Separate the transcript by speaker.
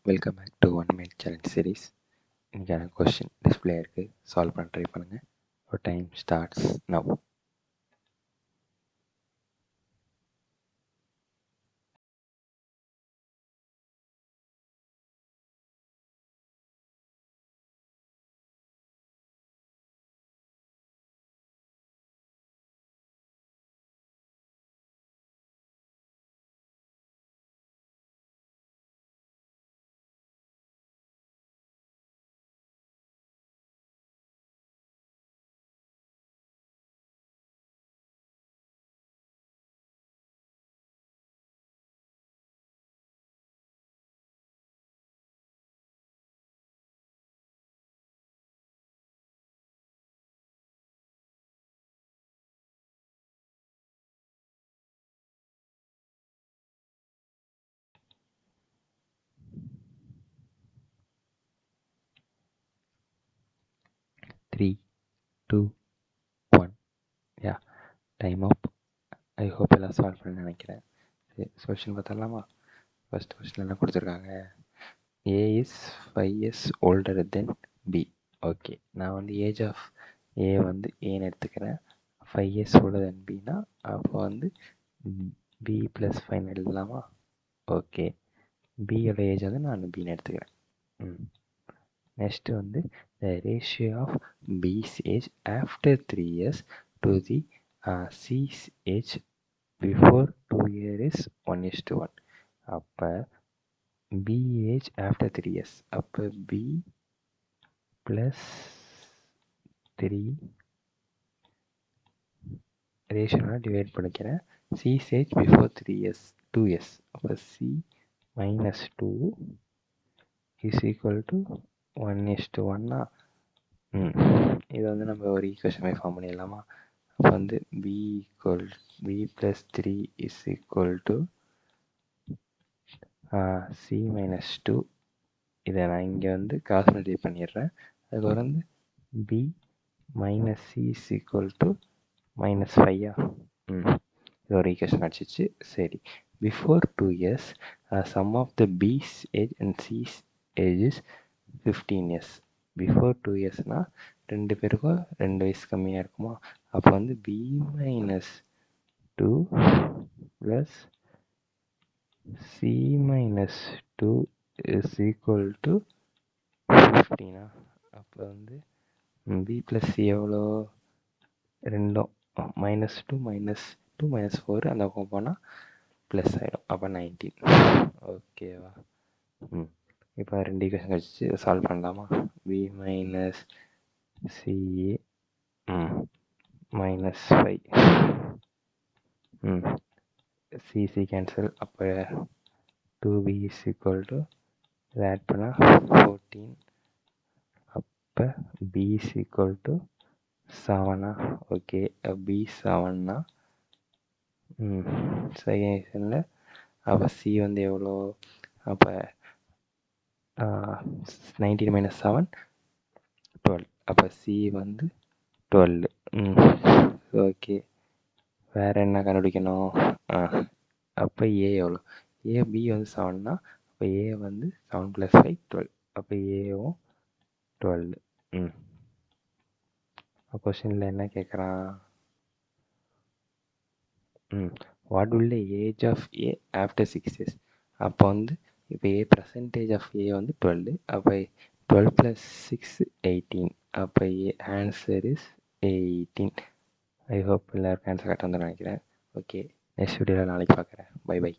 Speaker 1: Welcome back to one minute challenge series. இன்றைக்கான question display இருக்குது, solve பண்ண try பண்ணுங்கள். ஒரு time starts now. Three two one, yeah time up. I hope எல்லாம் solve பண்ண நினைக்கிறேன். சரி, சொல்யூஷன் பார்த்துடலாமா? ஃபர்ஸ்ட் கொஸ்டின் என்ன கொடுத்துருக்காங்க? A is 5 years older than B. Okay, நான் வந்து ஏஜ் ஆஃப் ஏ வந்து ஏன்னு எடுத்துக்கிறேன். 5 years ஓல்டர் தென் பின்னா அப்போ வந்து பி ப்ளஸ் 5 எழுதலாமா? ஓகே, பியோட ஏஜ் வந்து நான் பின்னு எடுத்துக்கிறேன். நெக்ஸ்ட் வந்து the ratio of B's age after 3 years to the C's age before 2 years is 1:1. அப்போ B age after 3 years, அப்போ B plus 3 ரேஷியோனால் டிவைட் பண்ணிக்கிறேன். C's age before 3 years 2 years, அப்போ C minus 2 is equal to 1:1. இதை வந்து நம்ம ஒரு equation மாதிரி form பண்ணிடலாமா? அப்போ வந்து b plus 3 is equal to C minus 2. இதை நான் இங்கே வந்து கிராஸ் மல்டிப்ளை பண்ணிடுறேன். அதுக்கப்புறம் வந்து b minus C is equal to -5. இது ஒரு ஈக்குவேஷன் அடிச்சிச்சு. சரி, before 2 years sum of the B's age and C's age is 15 years. Before 2 இயர்ஸ்னால் 2 பேருக்கும் 2 வயசு கம்மியாக இருக்குமா? அப்போ வந்து b minus 2 plus C minus 2 is equal to 15. அப்போ வந்து b ப்ளஸ் C எவ்வளோ? ரெண்டும் -2 -4 அந்த பக்கம் போனால் ப்ளஸ் ஆகிடும். அப்போ 19. ஓகேவா? இப்போ 2 ஈக்குவேஷன் கழிச்சு சால்வ் பண்ணலாமா? b minus C minus 5. C cancel. அப்போ 2b is equal to add பண்ணால் 14. அப்போ b is equal to 7. Okay, b 7னா செகண்ட். அப்போ C வந்து எவ்வளோ? அப்போ 19 minus 7 12. அப்போ C வந்து 12. ஓகே, வேறு என்ன கண்டுபிடிக்கணும்? அப்போ ஏ எவ்வளோ? B வந்து 7னா அப்போ A வந்து 7 + 5 12. அப்போ ஏவும் 12. கொஸ்டினில் என்ன கேட்குறான்? What will the age of A after 6 years? அப்போ வந்து இப்போ பர்சன்டேஜ் ஆஃப் ஏ வந்து 12. அப்போ 12 + 6 18. அப்போ ஆன்சர் இஸ் 18. ஐ ஹோப் எல்லாருக்கும் ஆன்சர் கரெக்டாக வந்து நினைக்கிறேன். ஓகே, நெக்ஸ்ட் வீடியோவில் நாளைக்கு பார்க்குறேன். பை.